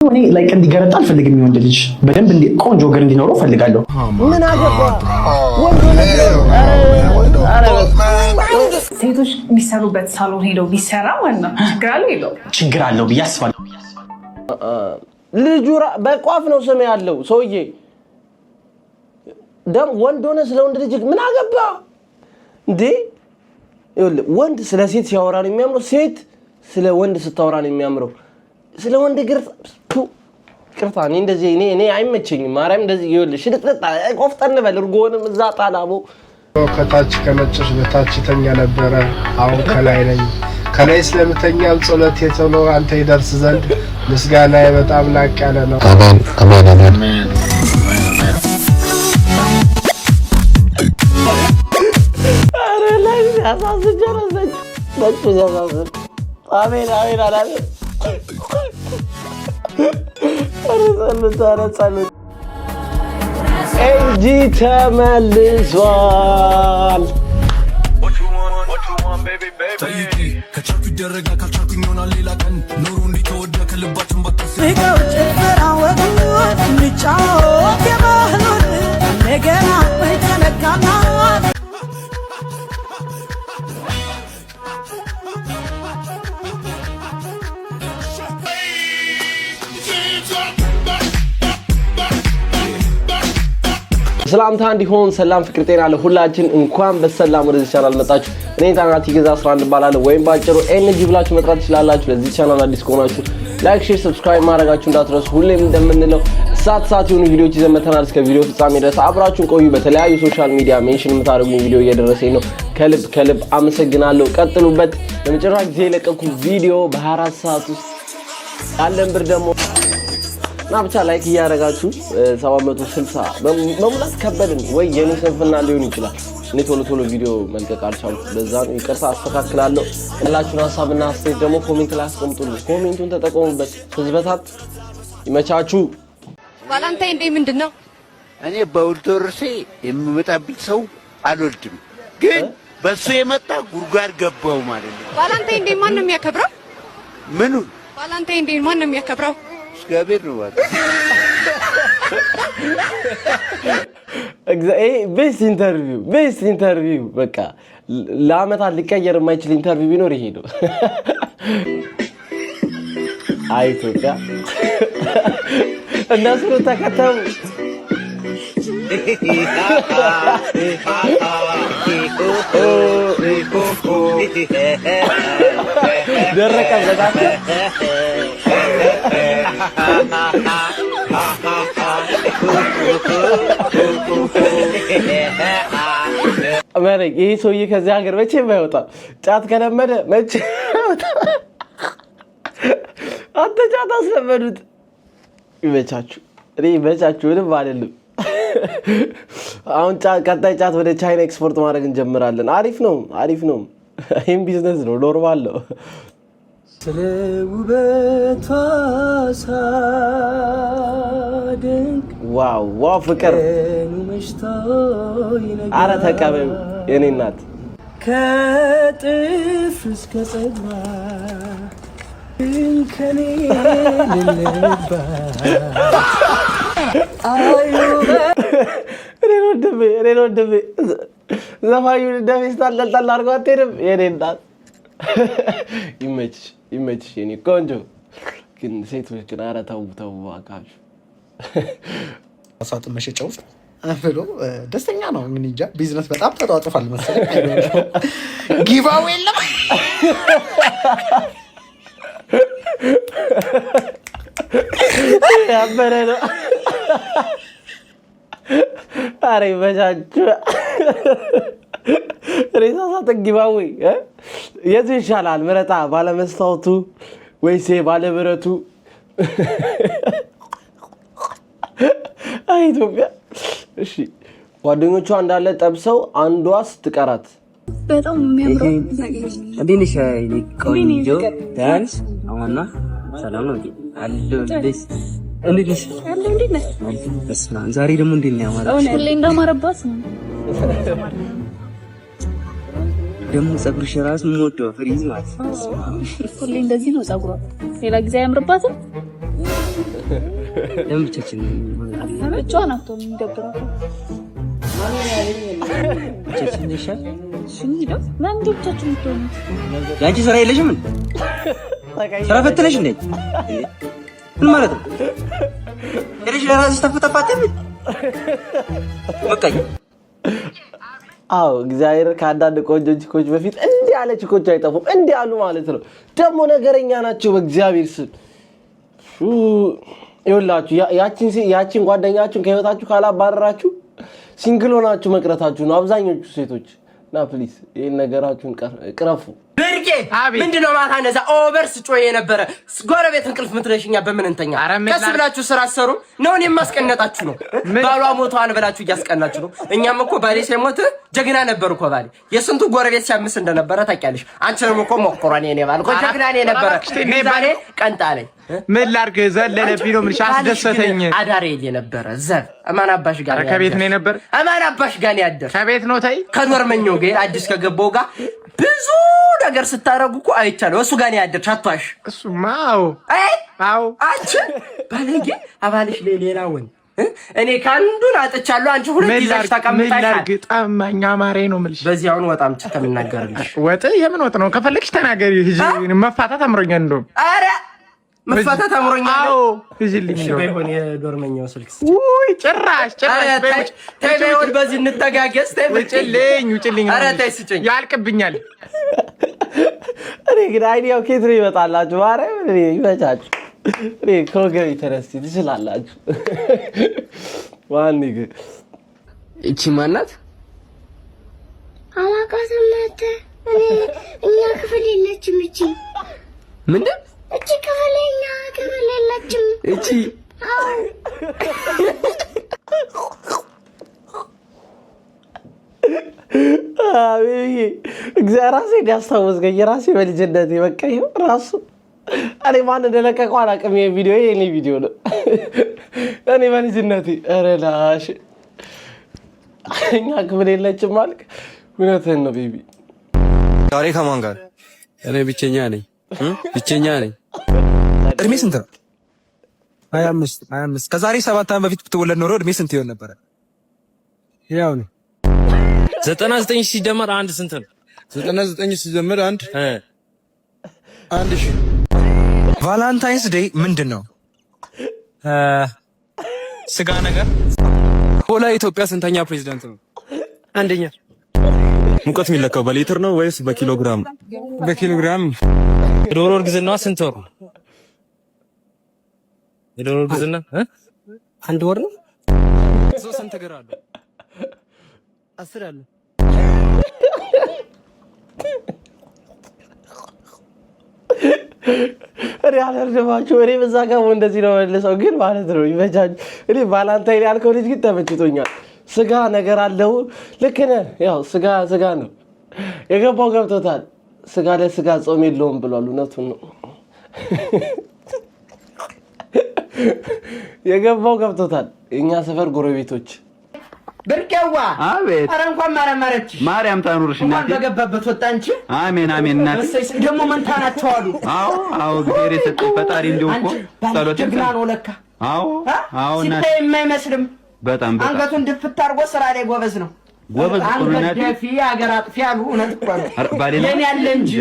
እኔ ላይክ እንዲገረጣ አልፈልግም። ይወንድ ልጅ በደንብ ቆንጆ እግር እንዲኖረው ፈልጋለሁ። ምን አገባ ወንድ ሴቶች የሚሰሩበት ሳሎን ሄደው ቢሰራ ማለት ነው ችግር አለው ብዬ አስባለሁ። ልጁ በቋፍ ነው ስም ያለው ሰውዬ ደም ወንድ ሆነ ስለ ወንድ ልጅ ምን አገባ እንዴ? ወንድ ስለ ሴት ሲያወራ ነው የሚያምረው፣ ሴት ስለ ወንድ ስታወራ ነው የሚያምረው። ስለ ወንድ ቅርታ እንደዚህ እኔ አይመቸኝም። ማርያም እንደዚህ ይኸውልሽ ሽልጥልጥ ቆፍጠን በል እርጎንም እዛ ጣላቦ ከታች ከነጭሽ በታች ተኛ ነበረ። አሁን ከላይ ነኝ። ከላይ ስለምተኛም ጸሎት የተለው አንተ ይደርስ ዘንድ ምስጋና በጣም ላቅ ያለ ነው። አሜን አሜን አሜን። አረ ላይ ያሳዝጀረሰች በጭ ያሳዝን። አሜን አሜን አላለ አረ ጸሎት እንጂ ተመልሷል። ከቻልኩ ይደረጋ ካልቻልኩኝ ይሆናል ሌላ ቀን ኖሩ እንዲተወደ ከልባችን ባታስብ ጭፈራ ወጉ እንጫወት የባህሉን እንደገና ተነካና ሰላምታ እንዲሆን ሰላም ፍቅር ጤና ለሁላችን እንኳን በሰላም ወደዚህ ቻናል መጣችሁ። እኔ ታናቲ ገዛ 11 እባላለሁ ወይም ባጭሩ ኤንጂ ብላችሁ መጥራት ትችላላችሁ። ለዚህ ቻናል አዲስ ከሆናችሁ ላይክ፣ ሼር፣ ሰብስክራይብ ማድረጋችሁ እንዳትረሱ። ሁሌም እንደምንለው ሰዓት የሆኑ ቪዲዮዎች ይዘን መተናል። እስከ ቪዲዮ ፍጻሜ ድረስ አብራችሁን ቆዩ። በተለያዩ ሶሻል ሚዲያ ሜንሽን የምታደርጉኝ ቪዲዮ እየደረሰኝ ነው። ከልብ አመሰግናለሁ። ቀጥሉበት። ለመጨረሻ ጊዜ የለቀኩት ቪዲዮ በ24 ሰዓት ውስጥ ያለን ብር ደግሞ እና ብቻ ላይክ እያደረጋችሁ 760 መሙላት ከበድን ወይ የኔ ስንፍና ሊሆን ይችላል። እኔ ቶሎ ቪዲዮ መልቀቅ አልቻልኩም። ለዛ ነው ይቅርታ አስተካክላለሁ። ያላችሁን ሐሳብና አስተያየት ደግሞ ኮሜንት ላይ አስቀምጡልኝ። ኮሜንቱን ተጠቀሙበት። ህዝበታት ይመቻችሁ። ቫላንታይን ዴይ ምንድነው? እኔ በውልቶርሴ የምመጣብኝ ሰው አልወድም፣ ግን በሱ የመጣ ጉርጓድ ገባው ማለት ነው። ቫላንታይን ዴይ ማን ነው የሚያከብረው? ምኑን? ቫላንታይን ዴይ ማን ነው የሚያከብረው? እግዚአብሔር ነው ማለት ቤስት ኢንተርቪው በቃ ለአመታት ሊቀየር የማይችል ኢንተርቪው ቢኖር ይሄ ነው። አይ ኢትዮጵያ እነሱ ተከተሙ። ደረቀ በጣም ይሄ ሰውዬ ከዚህ ሀገር መቼም አይወጣም። ጫት ከለመደ መቼም አይወጣም። አንተ ጫት አስለመዱት። ይመቻችሁ። እኔ ይመቻችሁ ምንም አይደለም። አሁን ቀጣይ ጫት ወደ ቻይና ኤክስፖርት ማድረግ እንጀምራለን። አሪፍ ነው። ይህም ቢዝነስ ነው፣ ኖርማል ነው። ስለ ውበቷ ሳደንቅ ዋው ፍቅር አረ ተቀበዩ የኔ እናት ከጥፍር እስከ ጸጉሯ ከኔ ልልባ እኔ ወንድሜ ዘፋኙን እንደሚስታል ጠልጠል አድርገው አትሄድም የኔ እናት። ይመችሽ የኔ ቆንጆ። ግን ሴቶች ግን ኧረ ተው አካባቢ ሳጥን መሸጫ ውስጥ ብሎ ደስተኛ ነው። ምን እንጃ ቢዝነስ በጣም ተጧጥፏል መሰለኝ። ጊቫው የለም ያበረ ነው። ኧረ ይመቻችሁ። ሬሳ ሳጥን ጊቫው የቱ ይሻላል? ምረጣ ባለመስታወቱ ወይስ ባለብረቱ? አይ ኢትዮጵያ። እሺ ጓደኞቿ እንዳለ ጠብሰው አንዷ ስትቀራት በጣም የሚያምረው እንዴንሽ ቆንጆ ዳንስ አሁንና ሰላም ነው አለልሽ እንዴንሽ እንዴት በስመ አብ ዛሬ ደግሞ እንዴት ነው ያማረው? ሁሌ እንዳማረባት ነው ደግሞ ጸጉርሽ ራስ ሞዶ ፍሪዝ ማለት ሁሌ እንደዚህ ነው ጸጉሯ። ሌላ ጊዜ አያምርባትም። ለምን ብቻችን ብቻዋን አትሆንም የሚደብራት ብቻችን ይሻል ሽንዳ ለምን ብቻችን የምትሆኑ ያንቺ ስራ የለሽም እንዴ ስራ ፈትነሽ እንዴ ምን ማለት ነው እሺ ለራስሽ ተፈተፋተም በቃ አዎ እግዚአብሔር ከአንዳንድ ቆንጆ ቺኮች በፊት እንዲህ ያለ ቺኮች አይጠፉም እንዲህ ያሉ ማለት ነው ደግሞ ነገረኛ ናቸው በእግዚአብሔር ስም ይኸውላችሁ ያቺን ጓደኛችሁን ከህይወታችሁ ካላባረራችሁ ሲንግል ሆናችሁ መቅረታችሁ ነው አብዛኞቹ ሴቶች ና ፕሊዝ ይሄን ነገራችሁን ቅረፉ ብርቄ ምንድነው ማታ እንደዛ ኦቨርስ ጮይ የነበረ ጎረቤት እንቅልፍ ምትለሽኛ በምን እንተኛ ከስ ብላችሁ ስራ አሰሩ ነው እኔ ማስቀነጣችሁ ነው ባሏ ሞቷን ብላችሁ እያስቀናችሁ ነው እኛም እኮ ባሌ ሲሞት ጀግና ነበር እኮ ባሌ የስንቱ ጎረቤት ሲያምስ እንደነበረ ታውቂያለሽ አንቺንም እኮ ሞክሯን የኔ ባል እኮ ጀግና ነበር ባሌ ቀንጣለኝ ምን ላርግ ዘለለብኝ ነው ምን አስደሰተኝ አዳሬ የነበረ ዘብ አማን አባሽ ጋር ከቤት ነው ነበር አማን አባሽ ጋር ያደር ከቤት ነው ታይ ከዶርመኛው ጋር አዲስ ከገባው ጋር ብዙ ነገር ስታረጉ እኮ አይቻለው እሱ ጋር ያደር ቻቷሽ እሱማው አው አንቺ ባለጌ አባልሽ ሌላውን እኔ ካንዱን አጥቻለሁ አንቺ ሁለት ይዛሽ ተቀምጣሽ ምን ላርግ ጠማኛ ማሬ ነው ምልሽ በዚያውን ወጣም ተከምናገርልሽ ወጥ የምን ወጥ ነው ከፈለግሽ ተናገሪ መፋታት አምሮኛል እንደው አረ መፋታት አምሮኛል አዎ ይልኝ ነው በሆነ የዶርመኛው ስልክ ውይ ጭራሽ ተይበይውን በዚህ እንተጋገስ ውጭልኝ አረ ተይ ስጭኝ ያልቅብኛል እኔ ግን አይዲያው ከየት ነው ይመጣላችሁ ማርያም እኔ ይመቻችሁ እኔ ከወገቤ ተነስቼ ትችላላችሁ ዋን ግን እቺ ማናት አላውቃትም መተ እኛ ክፍል የለችም እቺ ምንድን እቺ ክፍለኛ ክፍል የለችም እቺ አዎ አቤት እግዚአብሔር ራሴን ያስታወስከኝ ራሴ በልጅነቴ በቃ ይኸው ራሱ እኔ ማን እንደለቀቀው አላውቅም ይሄ ቪዲዮ የኔ ቪዲዮ ነው እኔ በልጅነቴ ኧረ ላሽ እኛ ክፍል የለችም አልክ እውነትህን ነው ቤቢ ዛሬ ከማን ጋር እኔ ብቸኛ ነኝ እድሜ ስንት ነው 25 ከዛሬ 7 ዓመት በፊት ብትወለድ ኖሮ እድሜ ስንት ይሆን ነበር ያው ነው 99 ሲደመር 1 ስንት ነው 99 ሲደመር 1 1000 ቫላንታይንስ ዴይ ምንድነው ስጋ ነገር ሆላ ኢትዮጵያ ስንተኛ ፕሬዝዳንት ነው አንደኛ ሙቀት የሚለካው በሊትር ነው ወይስ በኪሎግራም በኪሎግራም የዶሮ እርግዝናዋ ስንት ወር ነው የዶሮ እርግዝና አንድ ወር ነው ስንት እግር አለው 10 አለ እኔ አልረዳማችሁ እኔ በዛ ጋር እንደዚህ ነው መልሰው ግን ማለት ነው ይመቻችሁ እኔ ቫላንታይን ያልከው ልጅ ግን ተመችቶኛል ስጋ ነገር አለው ልክ ነህ ያው ስጋ ነው የገባው ገብቶታል ስጋ ለስጋ ጾም የለውም ብሏል እውነቱን ነው የገባው ገብቶታል እኛ ሰፈር ጎረቤቶች ብርቄዋ አቤት አረ እንኳን ማረማረች ማርያም ታኑርሽ እናቴ እንኳን በገባበት ወጣ አንቺ አሜን እናቴ ደግሞ መንታ ናቸው አሉ አዎ እግዚአብሔር የሰጠኝ ፈጣሪ እንደው እኮ ጸሎት ጀግና ነው ለካ አዎ እናቴ ሲታይ የማይመስልም በጣም አንገቱን ድፍት አድርጎ ስራ ላይ ጎበዝ ነው ጎበዝ እኮ ነው እናቴ ደፊ አገር አጥፊ አሉ እውነት እኮ ነው የኔ አለ እንጂ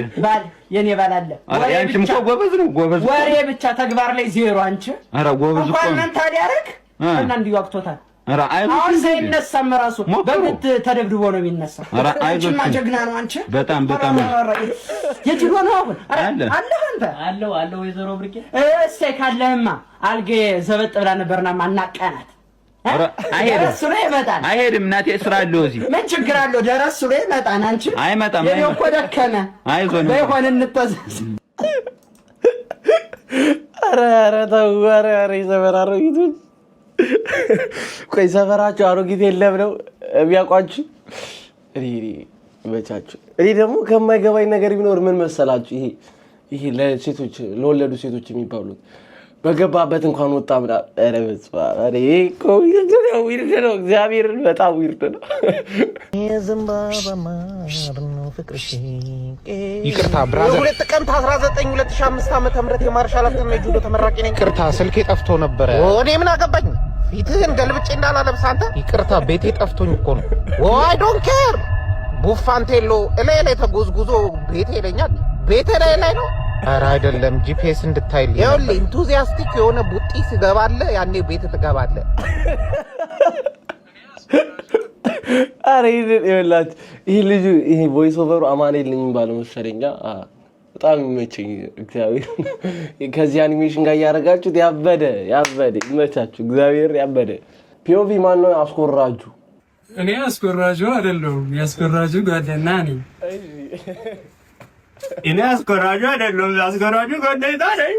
የኔ ባል አለ አንቺም እኮ ጎበዝ ነው ጎበዝ ወሬ ብቻ ተግባር ላይ ዜሮ አንቺ ኧረ ጎበዝ እኮ ነው እንኳን ታዲያ አረክ እና እንዲሁ አክቶታል ኧረ አሁን ሳይነሳም ራሱ በግድ ተደብድቦ ነው የሚነሳው ኧረ አይዞህ ጀግና ነው አንቺ በጣም የጅሮ ነው አሁን አለ አንተ አለው ወይዘሮ ብርቄ እሰይ ካለህማ አልጌ ዘበጥ ብላ ነበርና ማናቀናት አይሄድም እናቴ ስራ አለው እዚህ ምን ችግር አለው ደረስ ብሎ ይመጣል አንቺ አይመጣም እኮ ደከመ አይዞህ በይሆን እንተዘዝ ኧረ ተው ኧረ ይዘበራሩ ይቱን ቆይ ሰፈራችሁ አሮጊት የለም ነው የሚያውቋችሁ እኔ ይመቻችሁ እኔ ደግሞ ከማይገባኝ ነገር ቢኖር ምን መሰላችሁ ይሄ ለሴቶች ለወለዱ ሴቶች የሚባሉት በገባበት እንኳን ወጣ ምናምን ኧረ በስመ አብ ኧረ ዊርድ ነው እግዚአብሔርን በጣም ዊርድ ነው ፍቅርሽ ይቅርታ ብራዘር፣ ሁለት ቀን 19 2005 ዓመተ ምህረት የማርሻል አርትና የጁዶ ተመራቂ ነኝ። ይቅርታ ስልኬ ጠፍቶ ነበረ። እኔ ምን አገባኝ? ፊትህን ገልብጬ እንዳላለብስ አንተ። ይቅርታ ቤቴ ጠፍቶኝ እኮ ነው። አይ ዶንት ኬር። ቡፋንቴሎ እላይ ላይ ተጎዝጉዞ ቤቴ ይለኛል። ቤቴ ላይ ነው። ኧረ አይደለም፣ ጂፒኤስ እንድታይልኝ። ይኸውልህ ኢንቱዚያስቲክ የሆነ ቡጢ ሲገባለህ ያኔ ቤት ትገባለህ። አሬ ይኸውላችሁ ይሄ ልጁ ይሄ ቮይስ ኦቨሩ አማኑኤል ነኝ ባለው መሰለኝ። በጣም ይመቸኝ እግዚአብሔር። ከዚህ አኒሜሽን ጋር ያደረጋችሁት ያበደ ይመቻችሁ እግዚአብሔር ያበደ። ፒኦቪ ማን ነው አስኮራጁ? እኔ አስኮራጁ አይደለሁም፣ ያስኮራጁ ጓደኛ ነኝ። እኔ አስኮራጁ አይደለሁም፣ አስኮራጁ ጓደኛ ነኝ።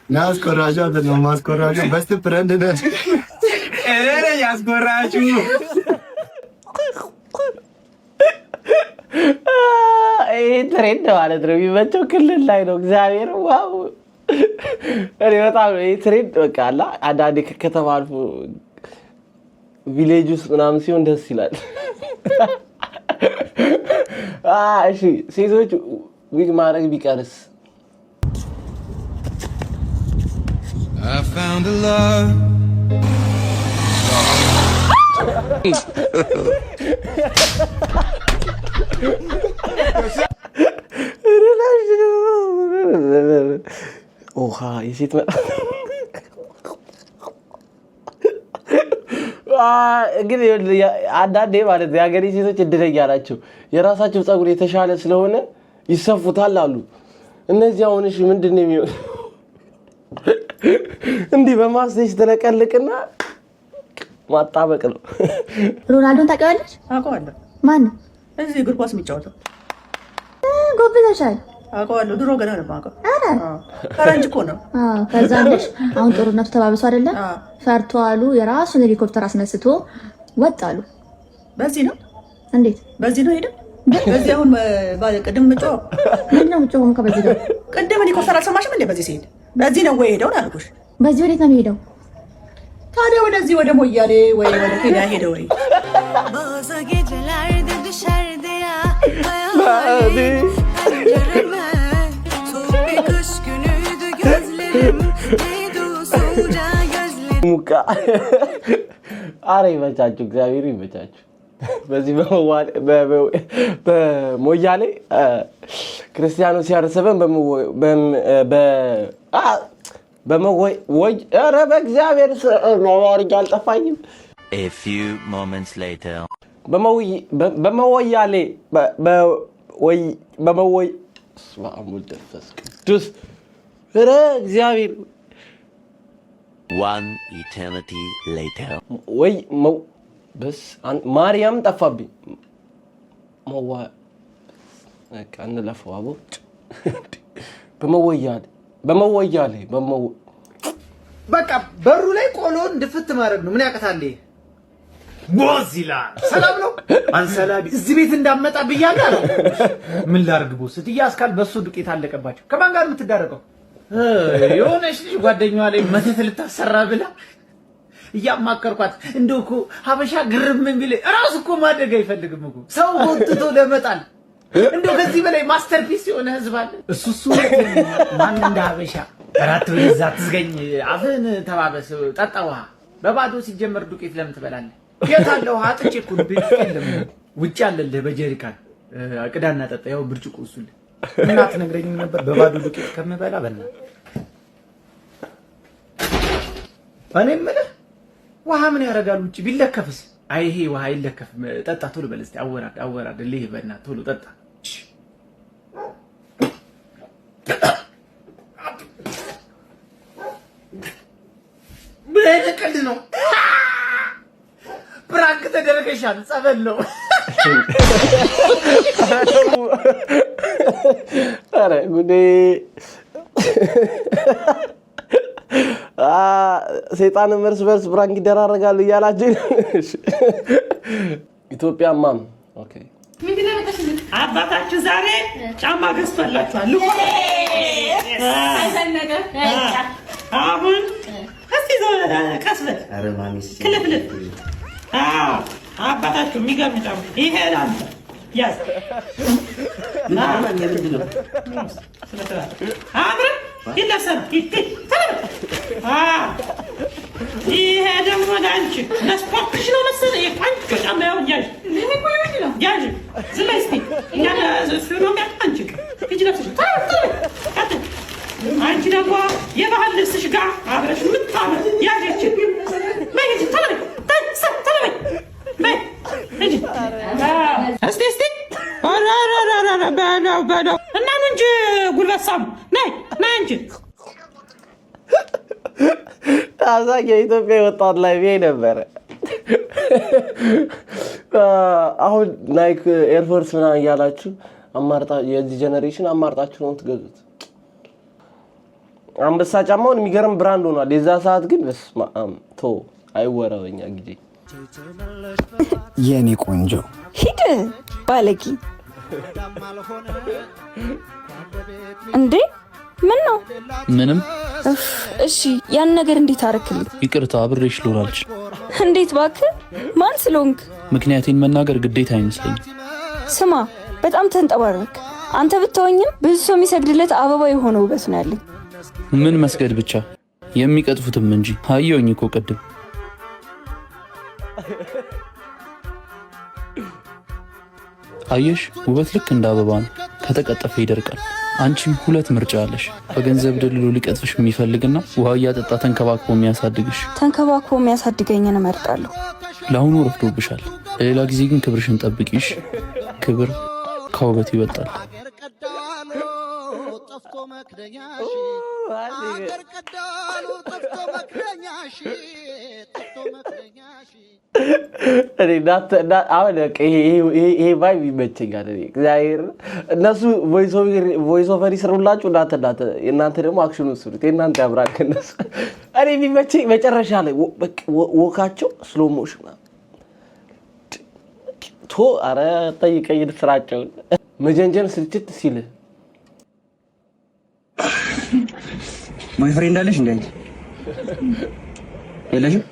እኔ አስኮራጁ አይደለሁም፣ አስኮራጁ በስት ፍሬንድ ነኝ። እኔ ነኝ አስኮራጁ። ይሄ ትሬንድ ማለት ነው የሚመቸው ክልል ላይ ነው እግዚአብሔር። ዋው እኔ በጣም ይሄ ትሬንድ በቃ አላ አንዳንዴ ከተማ አልፎ ቪሌጅ ውስጥ ምናምን ሲሆን ደስ ይላል። እሺ ሴቶች ዊግ ማድረግ ቢቀርስ? I found a love. ኦሃ የሴት እንግዲህ አንዳንዴ ማለት የሀገሬ ሴቶች እድለኛ ናቸው። የራሳቸው ፀጉር የተሻለ ስለሆነ ይሰፉታል አሉ። እነዚህ አሁን እሺ ምንድን ነው የሚሆነው? እንዲህ በማስቴጅ ተለቀልቅና ማጣበቅ ነው። ሮናልዶን ታውቂዋለሽ? አውቀዋለሁ። ማን ነው? እዚህ እግር ኳስ የሚጫወተው ጎብዘሻል? አውቀዋለሁ። ድሮ ገና ነው የማውቀው። ኧረ ፈረንጅ እኮ ነው። ከዛ ነሽ አሁን ጦርነቱ ተባብሶ አይደለ? ፈርቶ አሉ የራሱን ሄሊኮፕተር አስነስቶ ወጣሉ። በዚህ ነው? እንዴት በዚህ ነው ሄደው? በዚህ አሁን ቅድም ምጮህ ምንድነው ምጮህ? ከበዚህ ጋር ቅድም ሄሊኮፕተር አልሰማሽም እንዴ? በዚህ ሲሄድ በዚህ ነው ወይ ሄደው አልኩሽ። በዚህ ወዴት ነው የሚሄደው ታዲያ? ወደዚህ ወደ ሞያሌ ወይ ወደ ኬንያ ሄደ ወይ? ሙቃ አረ ይመቻችሁ፣ እግዚአብሔር ይመቻችሁ። በዚህ በሞያሌ ክርስቲያኑ ሲያርሰበን ኧረ በእግዚአብሔር ማዋርጃ አልጠፋኝም። A few moments later በመወያሌ ቅዱስ ኧረ እግዚአብሔር one eternity later ወይ በስ ማርያም ጠፋብኝ። በቃ እንለፈው አቦ በመወያሌ በቃ በሩ ላይ ቆሎን ድፍት ማድረግ ነው። ምን ያቀታል? ቦዝ ይላል። ሰላም ነው አንሰላቢ እዚህ ቤት እንዳመጣ ብያለሁ። ምን ላርግ ቦስ? ትያስካል በሱ ዱቄት አለቀባቸው። ከማን ጋር የምትዳረቀው? የሆነች ልጅ ጓደኛዋ ላይ መተት ልታሰራ ብላ እያማከርኳት። እንደው እኮ ሀበሻ ግርም የሚል እራሱ እኮ ማደግ አይፈልግም እኮ ሰው ወጥቶ ለመጣል። እንደው ከዚህ በላይ ማስተርፒስ የሆነ ህዝብ አለ? እሱ ማን እንደ ሀበሻ አራት ወይዛ ትዝገኝ። አፍን ተባበስ፣ ጠጣ ውሃ። በባዶ ሲጀመር ዱቄት ለምን ትበላለህ? የት አለ ውሃ? አጥቼ እኮ ቤት የለም። ውጭ አለልህ በጀሪካን ቅዳና ጠጣ። ያው ብርጭቆ እሱል ምን አትነግረኝም ነበር? በባዶ ዱቄት ከምበላ በላ። እኔ የምልህ ውሃ ምን ያደርጋል ውጭ ቢለከፍስ? አይ ይሄ ውሃ አይለከፍም። ጠጣ ቶሎ በል እስቲ። አወራድ ልህ በእናትህ ቶሎ ጠጣ። ምን ቀልድ ነው? ፕራንክ ተደረገሻል። ጸበል ነው። ኧረ ጉዴ! ሰይጣንም እርስ በርስ ፕራንክ ይደራረጋሉ እያላችሁ ኢትዮጵያ ማም ኦኬ። አባታችሁ ዛሬ ጫማ ገዝቶላችኋል። አሁን እስቲ ቀስ በል ክልፍልፍ። አባታችሁ የሚገርም ጫማ ይሄ ላንተ ያዝ አብረን ይለሰን ይሄ ደግሞ ለአንቺ ለስፖርትሽ ነው መሰለኝ። ቆንጆ ጫማ ያው ያዥ ያዥ ዝም በይ እስኪ እኛ እሱ ነው የሚያውቅ አንቺ ሂጂ ለብሰሽ አንቺ ደግሞ የባህል ልብስሽ ጋር አብረሽ የምታምር ያዥች በይ ሂጂ ተለበይ ተለበይ በይ ሂጂ እስቲ እስቲ በለው እና ነው እንጂ ጉልበት ሳሙ ነይ ነይ እንጂ ታዛ የኢትዮጵያ ወጣት ላይ ቢይ ነበር። አሁን ናይክ ኤርፎርስ ምናምን እያላችሁ አማርጣ የዚህ ጀነሬሽን አማርጣችሁ ነው የምትገዙት። አንበሳ ጫማውን የሚገርም ብራንድ ሆኗል። የዛ ሰዓት ግን በስመ አብ ቶ አይወራውኛ ጊዜ የኔ ቆንጆ ሂድ ባለቂ እንዴ ምን ነው? ምንም። እሺ ያን ነገር እንዴት አረክልኝ? ይቅርታ አብሬሽ ልሆን አልችልም። እንዴት እባክህ? ማን ስለሆንክ? ምክንያቴን መናገር ግዴታ አይመስለኝም። ስማ በጣም ተንጠባረክ። አንተ ብትወኝም ብዙ ሰው የሚሰግድለት አበባ የሆነ ውበት ነው ያለኝ። ምን መስገድ ብቻ የሚቀጥፉትም እንጂ አየሁኝ እኮ ቅድም። አየሽ ውበት ልክ እንደ አበባ ነው፣ ከተቀጠፈ ይደርቃል። አንቺም ሁለት ምርጫ አለሽ። በገንዘብ ደልሎ ሊቀጥፍሽ የሚፈልግና ውሃ እያጠጣ ተንከባክቦ የሚያሳድግሽ። ተንከባክቦ የሚያሳድገኝን እመርጣለሁ። ለአሁኑ ረፍዶብሻል። ለሌላ ጊዜ ግን ክብርሽን ጠብቂሽ። ክብር ከውበት ይበልጣል። ይሄ ቫይብ ይመቸኛል። እግዚአብሔር እነሱ ቮይስ ኦቨር ይስሩላችሁ፣ እናንተ ደግሞ አክሽኑ ስሩት። የእናንተ ያምራል ከእነሱ። እኔ የሚመቸኝ መጨረሻ ላይ ወካቸው ስሎ ሞሽን ቶ አረ ጠይቀኝ ስራቸውን መጀንጀን ስልችት ሲል ቦይፍሬንድ አለሽ እንዴ? የለሽም?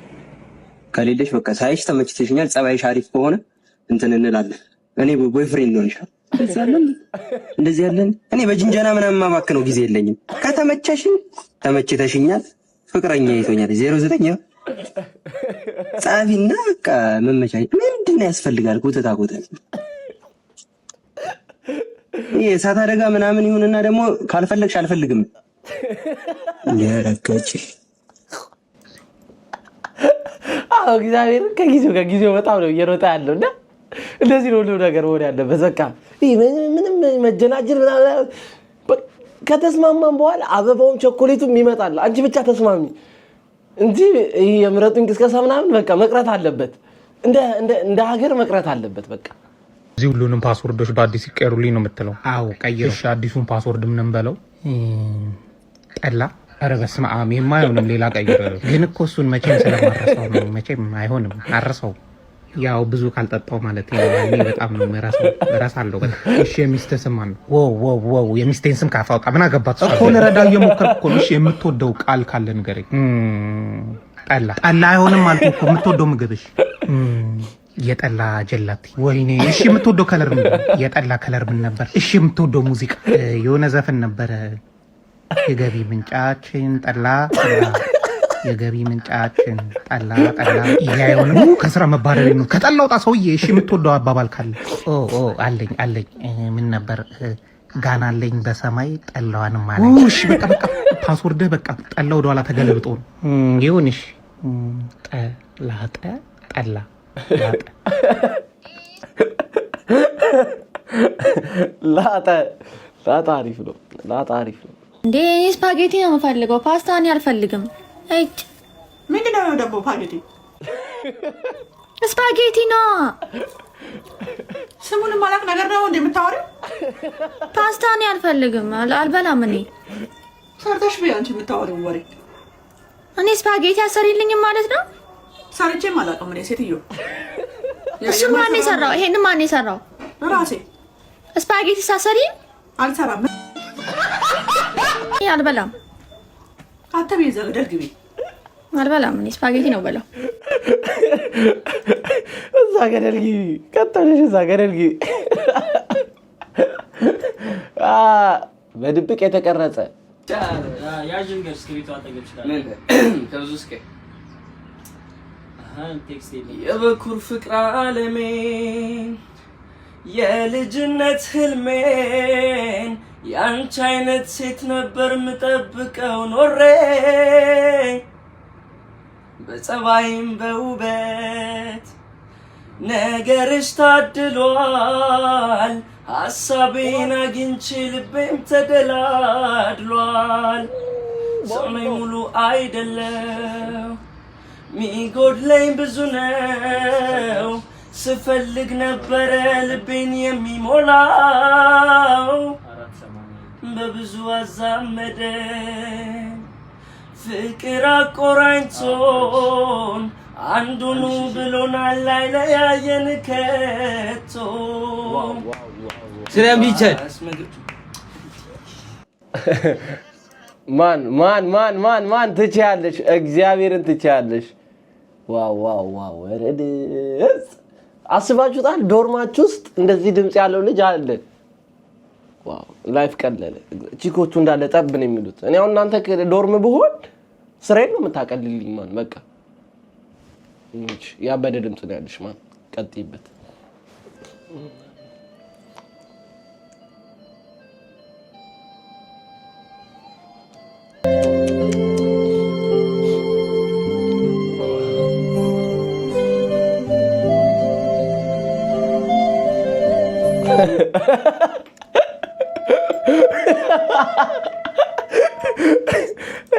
ከሌለሽ በቃ ሳይሽ ተመችተሽኛል፣ ጸባይሽ አሪፍ ከሆነ እንትን እንላለን። እኔ ቦይፍሬንድ ነው ይሻል እንደዚህ ያለን። እኔ በጅንጀና ምናምን ማባክነው ጊዜ የለኝም። ከተመቸሽኝ ተመችተሽኛል፣ ፍቅረኛ ይቶኛል 09 ጻፊና በቃ መመቻች ምንድን ነው ያስፈልጋል? ኮተታ ይሄ እሳት አደጋ ምናምን ይሁንና ደግሞ ካልፈለግሽ አልፈልግም ያረጋጭ። አዎ እግዚአብሔር ከጊዜው በጣም ነው እየሮጠ ያለው እና እንደዚህ ነው ሁሉ ነገር ወደ ያለበት። በቃ ምንም መጀናጀል ምናምን ከተስማማን በኋላ አበባውን ቸኮሌቱም ይመጣል። አንቺ ብቻ ተስማሚ እንጂ ይሄ የምረጡ እንቅስቃሴ ምናምን በቃ መቅረት አለበት፣ እንደ ሀገር መቅረት አለበት። በቃ እዚህ ሁሉንም ፓስወርዶች በአዲስ ይቀሩልኝ ነው የምትለው? አዎ ቀይረው። እሺ አዲሱን ፓስወርድ ምን እንበለው? ጠላ። ኧረ በስመ አብ ይሄማ አይሆንም፣ ሌላ ቀይር። ግን እኮ እሱን መቼም ስለማረሳው ነው። መቼም አይሆንም፣ አረሳው። ያው ብዙ ካልጠጣው ማለት ነው። እኔ በጣም ነው እረሳለሁ በጣም። እሺ የሚስት ስም ማን ነው? ዋው የሚስቴን ስም ካፋውጣ ምን አገባት እኮ ልረዳው እየሞከርኩ እኮ ነው። እሺ የምትወደው ቃል ካለ ንገረኝ። ጠላ አይሆንም አልኩህ እኮ። የምትወደው ምግብሽ? የጠላ ጀላቲ። ወይኔ እሺ የምትወደው ከለር ምን? የጠላ ከለር ምን ነበር? እሺ የምትወደው ሙዚቃ? የሆነ ዘፈን ነበረ። የገቢ ምንጫችን ጠላ፣ የገቢ ምንጫችን ጠላ። ይሄ አይሆንም፣ ከስራ መባረር ነው። ከጠላው ጣ ሰውዬ። እሺ የምትወደው አባባል ካለ? አለኝ ምን ነበር? ጋና አለኝ በሰማይ ጠላዋንም አለኝ። እሺ በቃ ፓስወርድ በቃ ጠላ ወደ ኋላ ተገለብጦ ነው ይሁንሽ። ጠላ ላጣ አሪፍ ነው። እንዴ ስፓጌቲ ነው የምፈልገው፣ ፓስታ እኔ አልፈልግም። ምንድነው ደግሞ ስፓጌቲ? ስፓጌቲ ነው ስሙን ማላቅ ነገር ነው እንደምታወሪው። ፓስታ እኔ አልፈልግም፣ አልበላም። እኔ ሰርተሽ ቢያ አንቺ የምታወሪው ወሬ። እኔ ስፓጌቲ አሰሪልኝም ማለት ነው? ሰርቼም አላውቅም እኔ ሴትዮ። እሱ ማን የሰራው? ይሄን ማን የሰራው? ራሴ። ስፓጌቲ ሳሰሪ አልሰራም። አልበላም። አተቤ ዘግደል ግቢ። አልበላም። እኔ ስፓጌቲ ነው በላው። እዛ ገደል ግቢ፣ ቀጥለሽ እዛ ገደል ግቢ። በድብቅ የተቀረጸ ያጅንገር ስክሪፕቱ አጠገብሽታል ከብዙ እስከ ቴክስት የበኩር ፍቅር ዓለሜን የልጅነት ህልሜን ያንቺ አይነት ሴት ነበር ምጠብቀው ኖሬ በጸባይም በውበት ነገርሽ ታድሏል ሐሳቤን አግኝቼ ልቤም ተደላድሏል ሰው ነኝ ሙሉ አይደለም ሚጎድለኝ ብዙ ነው ስፈልግ ነበረ ልቤን የሚሞላው በብዙ አዛመደን ፍቅር አቆራኝቶን አንዱኑ ብሎናል አይለያየን ከቶ ስለሚቻል ማን ትችያለሽ እግዚአብሔርን ትችያለሽ ዋው ወረደስ አስባችሁታል ዶርማችሁ ውስጥ እንደዚህ ድምጽ ያለው ልጅ አለ ዋው ላይፍ ቀለለ ቺኮቹ እንዳለ ጠብን የሚሉት እኔ አሁን እናንተ ዶርም ብሆን ስሬን ነው የምታቀልልኝ ማን በቃ እንጂ ያበደ ድምጽ ነው ያለሽ ማን ቀጥይበት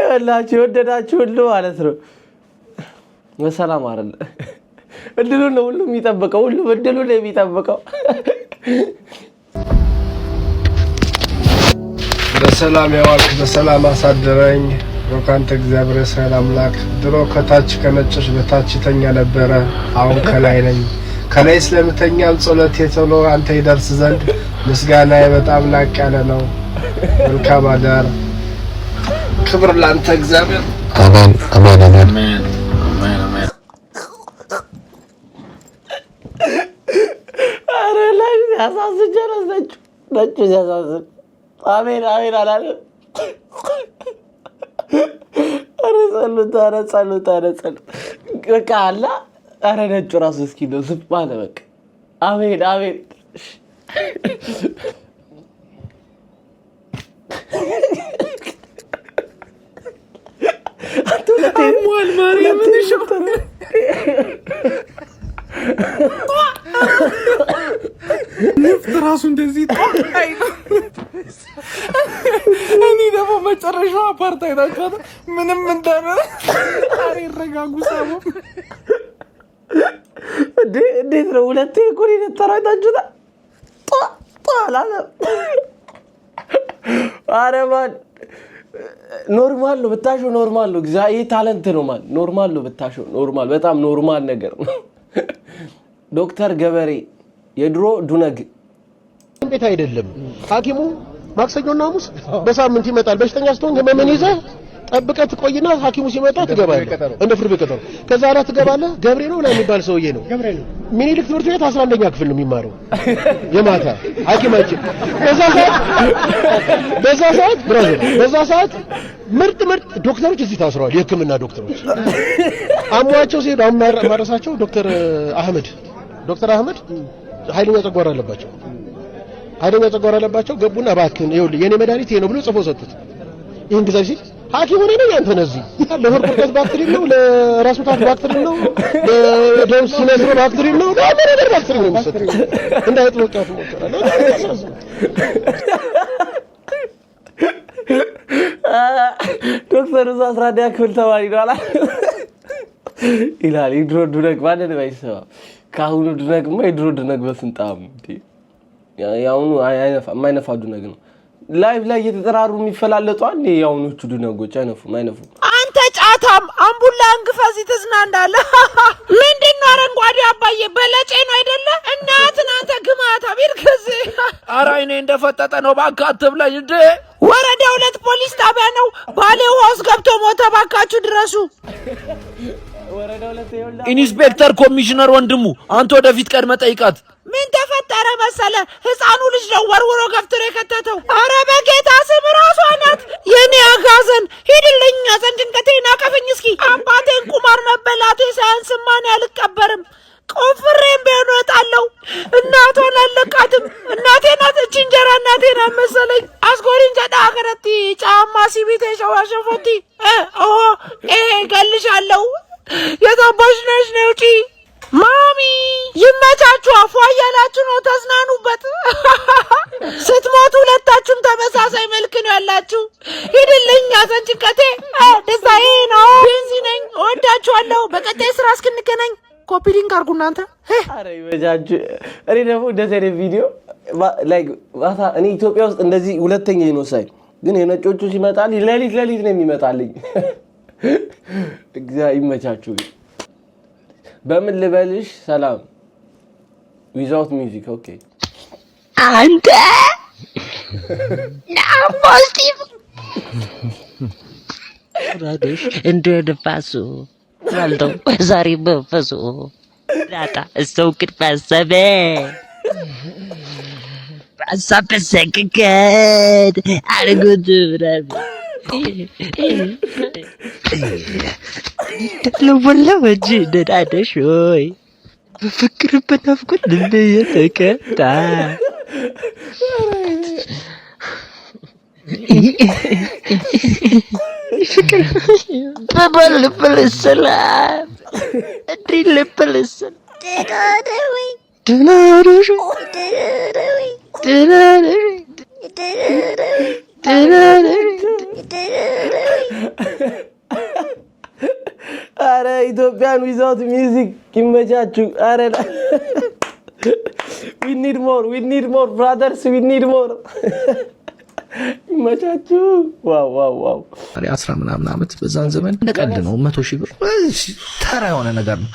ያላችሁ ወደዳችሁ ሁሉ ማለት ነው በሰላም አይደል እድሉን ነው ሁሉ የሚጠብቀው ሁሉ እድሉን ነው የሚጠብቀው በሰላም ያዋልክ በሰላም አሳደረኝ ወካንተ እግዚአብሔር እስራኤል አምላክ ድሮ ከታች ከነጭሽ በታች ተኛ ነበረ አሁን ከላይ ነኝ ከላይ ስለምተኛም ጸሎቴ ቶሎ አንተ ይደርስ ዘንድ ምስጋናዬ በጣም ላቅ ያለ ነው መልካም አዳር ክብር ላንተ እግዚአብሔር አሜን አሜን አሜን አረ ላይ ያሳዝጀለ ነጭ ያሳዝን አሜን አሜን አላለ አረ ጸሎት በቃ አላ አረ ነጭ ራሱ እስኪ ነው ዝም አለ በቃ አሜን አሜን አሟል ማርያምን ይሽፈረ ንፍጥ ራሱ እንደዚህ ጣይ እኔ ደግሞ መጨረሻው አፓርታይድ አካታ ምንም እንዳለ አሬረጋጉ ሳቡ እንዴት ነው ሁለቴ ኮሪ ተራይታችሁታ ጣላላ አረማን ኖርማል ነው ብታሹ ኖርማል ነው እግዚአብሔር ታለንት ነው ማን ኖርማል ነው ብታሹ ኖርማል በጣም ኖርማል ነገር ነው ዶክተር ገበሬ የድሮ ዱነግ ቤት አይደለም ሐኪሙ ማክሰኞና ሐሙስ በሳምንት ይመጣል በሽተኛ ስትሆን ህመምን ይዘህ ጠብቀህ ትቆይና ሐኪሙ ሲመጣ ትገባለህ እንደ ፍርድ ቤት ቀጠሮ ከዛ አራት ትገባለህ ገብሬ ነው ላይ የሚባል ሰውዬ ነው ሚኒሊክ ትምህርት ቤት 11ኛ ክፍል ነው የሚማረው የማታ ሐኪማችን በዛ ሰዓት ምርጥ ዶክተሮች እዚህ ታስረዋል የህክምና ዶክተሮች አሟቸው ሲሄዱ ማረሳቸው ዶክተር አህመድ ኃይለኛ ጨጓራ አለባቸው ገቡና እባክህን ይኸውልህ የኔ መድኃኒት ይሄ ነው ብሎ ጽፎ ሰጡት ይሄን ግዛ ሲል ሐኪም ሆነ ነው ያንተ ነዚህ ለሆድ ቁርጠት ባክቴሪያ ነው ለራስ ምታት ባክቴሪያ ነው ለደም ሲነዝር ባክቴሪያ ነው ለምን ባክቴሪያ ነው የሚሰጠው እንዳይጥወጣት ሞከራለ ዶክተር ዛ 11 ክፍል ተማሪ ነው አላ ኢላሊ ድሮ ዱነግ ማለት ነው አይሰማ ካሁኑ ዱነግማ የድሮ ዱነግ በስንጣም እንዴ ያውኑ ማይነፋ ዱነግ ነው ላይቭ ላይ እየተጠራሩ የሚፈላለጡ አንዴ ያውኖቹ ዱነጎች አይነፉም አንተ ጫታም አምቡላ አንግፋዚ ተዝናንዳለ ምንድነው አረንጓዴ አባዬ በለጬ ነው አይደለ እናትን አንተ ግማታ ቢርከዝ ኧረ አይኔ እንደፈጠጠ ነው ባካ አትብላኝ እንዴ ወረዳ 2 ፖሊስ ጣቢያ ነው ባሌ ውሃውስ ገብቶ ሞተ ባካችሁ ድረሱ ኢንስፔክተር ኮሚሽነር ወንድሙ አንተ ወደፊት ቀድመ ጠይቃት ምን ተፈጠረ መሰለ? ህፃኑ ልጅ ነው ወርውሮ ገፍትሮ የከተተው። አረ በጌታ ስም ራሷ ናት የኔ አጋዘን። ሂድልኝ ሐዘን ጭንቀቴን አቀፈኝ እስኪ። አባቴን ቁማር መበላቴ ሳያንስማ እኔ አልቀበርም። ቆፍሬም ቢሆን እወጣለሁ። እናቷን አለቃትም። እናቴ ናት እቺ እንጀራ እናቴ ናት መሰለኝ። አስጎሪን ጀዳ ከረቲ ጫማ ሲቢቴ ሸዋሸፎቲ ገልሻለሁ። የታባሽ ነሽ ነው ውጪ ማሚ። ይመቻችሁ። አፏ እያላችሁ ነው፣ ተዝናኑበት። ስትሞቱ ሁለታችሁም ተመሳሳይ መልክ ነው ያላችሁ። ሂድልኝ ሐዘን ጭንቀቴ ደስታዬ ነው። ቤንዚ ነኝ። እወዳችኋለሁ። በቀጣይ ስራ እስክንገናኝ ኮፒ ሊንክ አድርጉ እናንተ። አረ ይመቻችሁ። እኔ ደግሞ እንደዚህ አይነት ቪዲዮ ላይክ እኔ ኢትዮጵያ ውስጥ እንደዚህ ሁለተኛ ነው ሳይ፣ ግን የነጮቹ ሲመጣል ሌሊት ነው የሚመጣልኝ። እግዚአብሔር ይመቻችሁ። በምን ልበልሽ? ሰላም ዊዛውት ሚውዚክ ኦኬ። አንተ ናፖስቲቭ ራዲሽ እንደ ነፋሱ ባልደው ዛሬ መንፈሱ ዳታ እሰው ቅድ ባሰበ ባሳብ ሰከከት አርጉት ብራብ ለወላው እጅ ደዳደሽ ሆይ በፍቅር በናፍቆት ልብ የተከታ ፍቅር በበልበል ሰላም እንዲልበል ሰላም አረ ኢትዮጵያን ዊዛውት ሚውዚክ ይመቻችሁ። አረ we need more brothers, we need more ይመቻችሁ። ዋው 10 ምናምን ዓመት በዛን ዘመን እንደቀልድ ነው 100,000 ብር ተራ የሆነ ነገር ነው።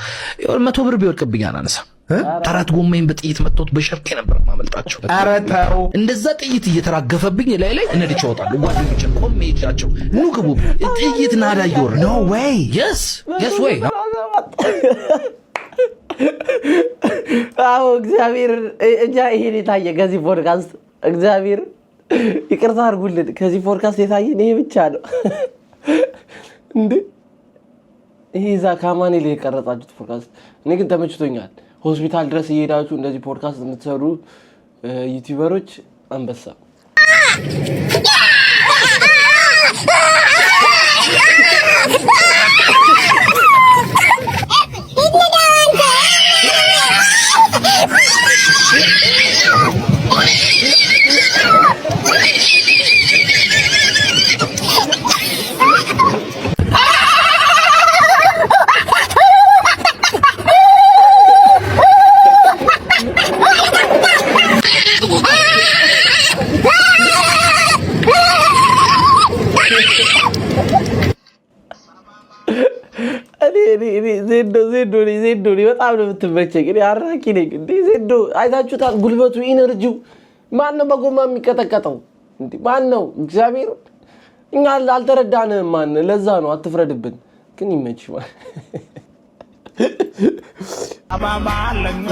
100 ብር ቢወድቅብኝ አላነሳም። አራት ጎማዬን በጥይት መጥቶት በሸርኬ ነበር ማመልጣቸው። ኧረ ተው፣ እንደዛ ጥይት እየተራገፈብኝ ላይ እነድቼ እወጣለሁ። ጓደኞቼ ቆሜ ይዣቸው ኑ ግቡ፣ ጥይት ናዳ ይወር ኖ ዌይ yes way አዎ እግዚአብሔር እጃ ይሄን የታየ ከዚህ ፖድካስት እግዚአብሔር ይቅርታ አድርጉልን። ከዚህ ፖድካስት የታየን ይሄ ብቻ ነው እንዴ? ይሄ ዛ ካማኔ ላይ የቀረጻችሁት ፖድካስት እኔ ግን ተመችቶኛል። ሆስፒታል ድረስ እየሄዳችሁ እንደዚህ ፖድካስት የምትሰሩ ዩቲዩበሮች አንበሳ። ዜዶ በጣም ነው የምትመቸኝ። እኔ አራኪ ነኝ እንዴ ዜዶ አይታችሁታል? ጉልበቱ ኢነርጂው ማነው በጎማ የሚቀጠቀጠው እንዴ? ማነው? እግዚአብሔር እኛ አልተረዳንም። ማን ለዛ ነው አትፍረድብን። ግን ይመችዋል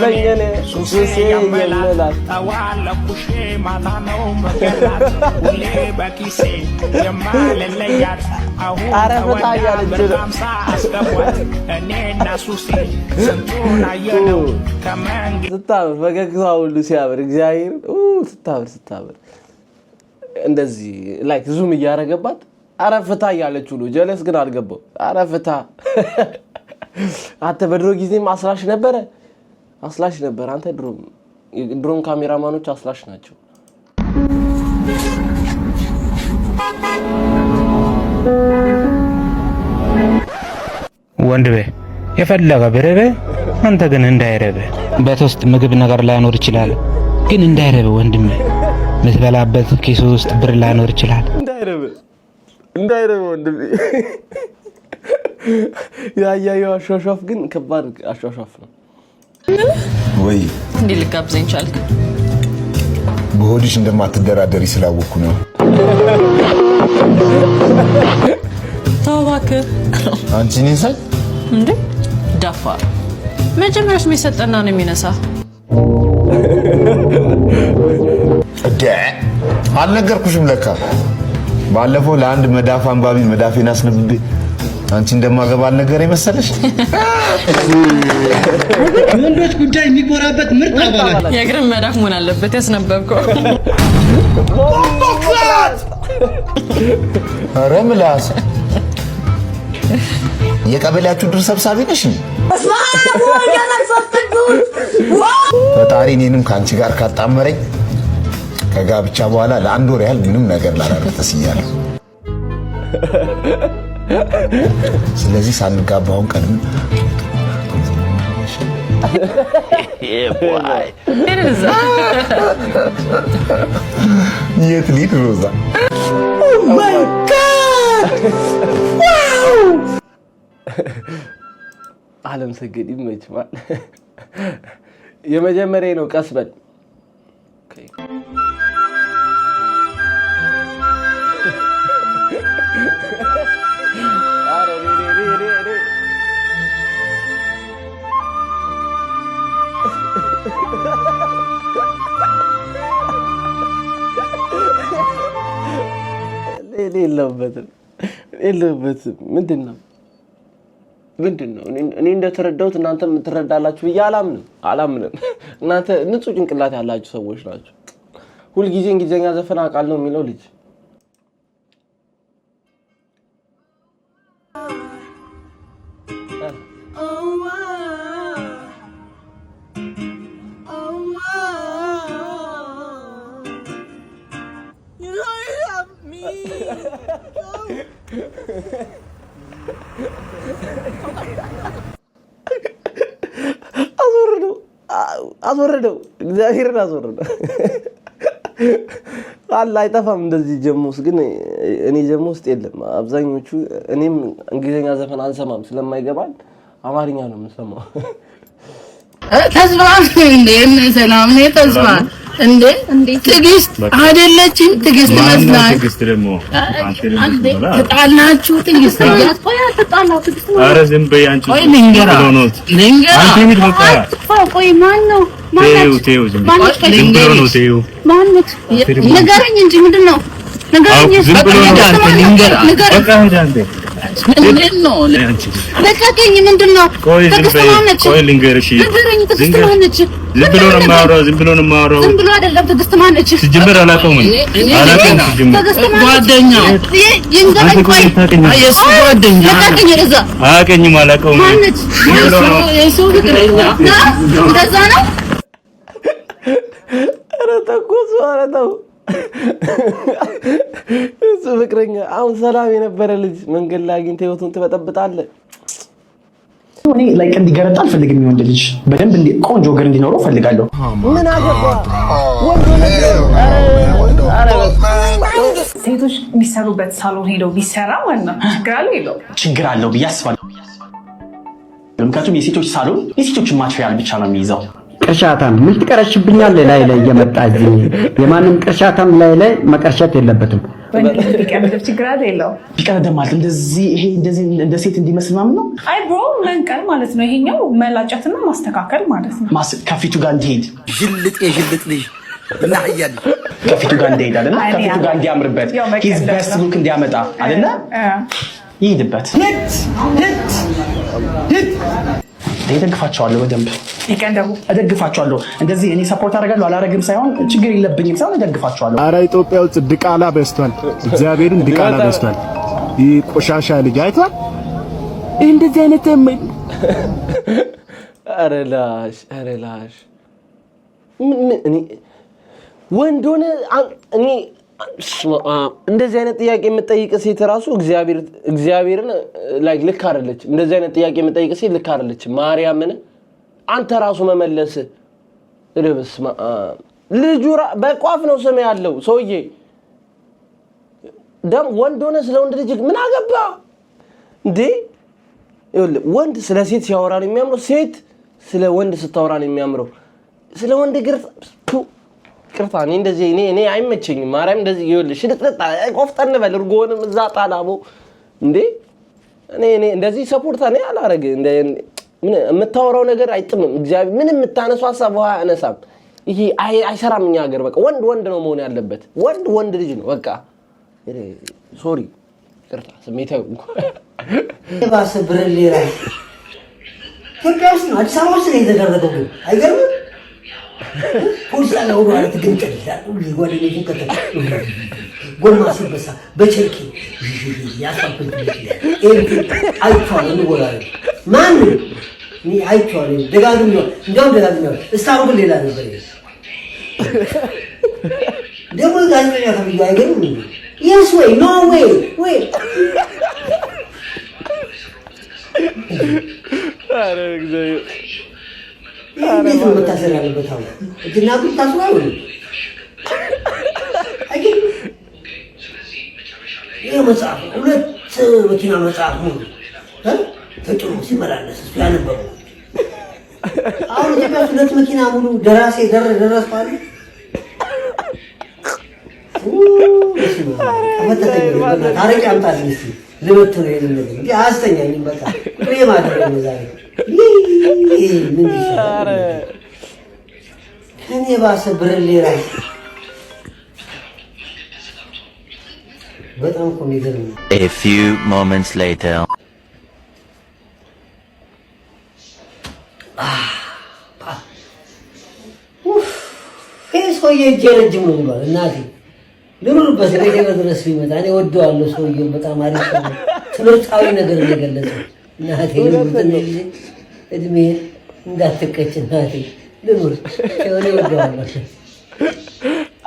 ለየኔ ሱሴ የመላል ታዋለኩሽ ማታነው መከላት ሁሌ በኪሴ የማለለያት አሁን ተወዳምሳ አስገቧት እኔና ሱሴ ስንቱን አየነው ከመንግ ስታምር ፈገግታዋ ሁሉ ሲያምር እግዚአብሔር ስታምር እንደዚህ ላይክ ዙም እያረገባት አረፍታ እያለችው ነው። ጀለስ ግን አልገባው። አረፍታ አንተ በድሮ ጊዜም አስላሽ ነበር። አንተ ድሮም ካሜራማኖች አስላሽ ናቸው። ወንድሜ የፈለገ ብርብ አንተ ግን እንዳይረብ። በተውስጥ ምግብ ነገር ላይኖር ይችላል፣ ግን እንዳይረብ ወንድሜ። ምትበላበት ኪስ ውስጥ ብር ላይኖር ይችላል፣ እንዳይረብ ወንድሜ። ያያዩ አሻሻፍ ግን ከባድ አሻሻፍ ነው ወይ? እንዴ ልጋብዘኝ ቻልክ? በሆድሽ እንደማትደራደሪ ስላወኩ ነው። ተው እባክህ። አንቺ ነኝ ሳይ እንዴ ደፋር። መጀመሪያስ የሚሰጠና ነው የሚነሳ። አልነገርኩሽም ለካ ባለፈው ለአንድ መዳፍ አንባቢ መዳፌን አስነብቤ አንቺ እንደማገባ አልነገረኝ መሰለሽ? ወንዶች ጉዳይ የሚቆራበት ምርጥ አባላት የእግርን መዳፍ መሆን አለበት ያስነበብከው። ኧረ ምላስ የቀበሌያችሁ ድር ሰብሳቢ ነሽ? ፈጣሪ እኔንም ከአንቺ ጋር ካጣመረኝ ከጋብቻ በኋላ ለአንድ ወር ያህል ምንም ነገር ላላረግ ተስያለሁ። ስለዚህ ሳንጋባውን ቀድም የት ሊድ ሮዛ ማይ ጋድ ዋው ዓለም ሰገድ ይመችማል። የመጀመሪያ ነው። ቀስ በል የለበትም። ምንድን ነው እኔ እንደተረዳሁት እናንተም ትረዳላችሁ ብዬ አላምንም። እናንተ ንጹህ ጭንቅላት ያላችሁ ሰዎች ናችሁ። ሁልጊዜ እንግሊዘኛ ዘፈን አውቃለሁ የሚለው ልጅ አስወረደው። እግዚአብሔርን አስወረደው። አላ አይጠፋም እንደዚህ ጀሙስ። ግን እኔ ጀሙስ የለም አብዛኞቹ። እኔም እንግሊዘኛ ዘፈን አንሰማም ስለማይገባን አማርኛ ነው የምንሰማው። ተስፋ እንዴ ሰላም ነው ተስፋ እንዴ ትግስት አይደለችም ትግስት መስላል ትግስት ደግሞ አንዴ ተጣላችሁ ትግስት ያቆያ ተጣላችሁ ትግስት ኧረ ዝም በይ አንቺ ቆይ ልንገራ አንቺ ምን በቃ ቆይ ማን ነው ቴው ዝም ብሎ ነው ቴው ማን ነው ንገረኝ እንጂ ምንድነው ንገረኝ ዝም ብሎ ነው በቃ ሄዳ እንዴ ምንድነው ለቀቀኝ ምንድነው ቆይ ልንገርሽ ዝም ብሎ ነው የማወራው ዝም ብሎ አይደለም ትግስት ማነች ሲጀምር አላውቀውም ጓደኛ ይንገረኝ ቆይ የሱ ጓደኛ ለቀቀኝ ረዛ አያውቀኝም አላውቀውም ማነች የሱ ፍቅረኛ እንደዛ ነው ኧረ ተቆሱ ኧረ ተው እሱ ፍቅረኛ አሁን ሰላም የነበረ ልጅ መንገድ ላይ አግኝተህ ህይወቱን ትበጠብጣለህ። እኔ ላይክ እንዲገረጣ አልፈልግም። ይወንድ ልጅ በደንብ ቆንጆ ገር እንዲኖረው ፈልጋለሁ። ምን አገባ ወንድ ሴቶች የሚሰሩበት ሳሎን ሄደው ቢሰራ ማለት ነው ችግር አለው ብዬ አስባለሁ። ምክንያቱም የሴቶች ሳሎን የሴቶችን ማቴሪያል ብቻ ነው የሚይዘው። ቅርሻታም ምን ትቀረሽብኛለህ? ላይ እየመጣ እዚህ የማንም ቅርሻታም ላይ መቀርሸት የለበትም። ቢቀርብ ችግር አለው። ቢቀርብ ማለት እንደዚህ ይሄ እንደዚህ እንደ ሴት እንዲመስል ማለት ነው። አይ ብሮ መንቀል ማለት ነው። ይሄኛው መላጨትና ማስተካከል ማለት ነው። ከፊቱ ጋር እንዲሄድ ጅልጥ ልጅ እና ያያል ከፊቱ ጋር እንዲሄድ አይደል? ከፊቱ ጋር እንዲያምርበት ሂዝ ቤስት ሉክ እንዲያመጣ አይደል? ይሄድበት እደግፋቸዋለሁ በደንብ እደግፋቸዋለሁ። እንደዚህ እኔ ሰፖርት አደርጋለሁ አላረግም ሳይሆን ችግር የለብኝም ሳይሆን እደግፋቸዋለሁ። ኧረ ኢትዮጵያ ውስጥ ድቃላ በዝቷል። እግዚአብሔርን ድቃላ በዝቷል። ይህ ቆሻሻ ልጅ አይቷል። እንደዚህ አይነት ኧረ ላሽ እኔ ወንድ ሆነ እኔ እንደዚህ አይነት ጥያቄ የምጠይቅ ሴት ራሱ እግዚአብሔርን ላይክ ልክ አይደለችም። እንደዚህ አይነት ጥያቄ የምጠይቅ ሴት ልክ አይደለችም። ማርያምን አንተ ራሱ መመለስ ረብስማ ልጁ በቋፍ ነው ስም ያለው ሰውዬ ደም ወንድ ሆነ ስለ ወንድ ልጅ ምን አገባ እንዴ? ወንድ ስለ ሴት ሲያወራ ነው የሚያምረው፣ ሴት ስለ ወንድ ስታወራ ነው የሚያምረው። ስለ ወንድ ቅርታ እኔ እንደዚህ እኔ አይመቸኝም። ማርያም እንደዚህ ይኸውልሽ ሽልጥልጥ ቆፍጠን በል እርጎንም እዛ ጣላቦ እንዴ እኔ እንደዚህ ሰፖርት እኔ አላረግ ምን የምታወራው ነገር አይጥምም። እግዚአብሔር ምንም የምታነሱ ሐሳብ ውሃ አነሳም። ይሄ አይሰራም እኛ ሀገር በቃ ወንድ ነው መሆን ያለበት ወንድ ልጅ ነው በቃ ሶሪ ይቅርታ ስሜታው ባሰ ብርሌ ላይ ኢትዮጵያ ውስጥ ነው አዲስ አበባ ውስጥ ነው የተደረገው አይገርምም ፖሊስ ያለው ማለት ግን ይችላል ጓደኞቹ ከተተ ጎልማስ በሳ በቸርኪ ያሳፈኝ አይቷል እንወራለን ማን ni አይቷል ደጋግሞ እስታሩ ግን ሌላ ነበር ደግሞ ጋዜጠኛ ተብዬ አይገርም yes way no way አረ እግዚአብሔር እንዴት ነው መታሰር ያለበት አሁን እጅና እግሩ ታስሯል አይገርም ይሄ መጽሐፍ ሁለት መኪና መጽሐፍ ነው ተጥሩ ሲመላለስ እሱ ያነበበው አሁን ኢትዮጵያ ሁለት መኪና ሙሉ ደራሴ ደረስኳል ታሪክ አምጣልኝ እስኪ ልበትነው ይሄንን ነገር እንጂ አያስተኛኝም በቃ ቁጥሬ ማድረግ ነው ዛሬ ምን ይሻላል ከኔ ባሰ ብርሌ ላይ በጣም እኮ የሚገርም ነው A few moments later ሰውዬ ጀረጅም ነው ማለት እናቴ ልሩልበት ቤቴ ድረስ ቢመጣ እኔ ወደዋለሁ ሰውዬው በጣም አሪፍ ነው ትምህርታዊ ነገር እየገለጸ እናቴ ልሩልበት እድሜ እንዳትቀጭ እናቴ ልሩል እኔ ወደዋለሁ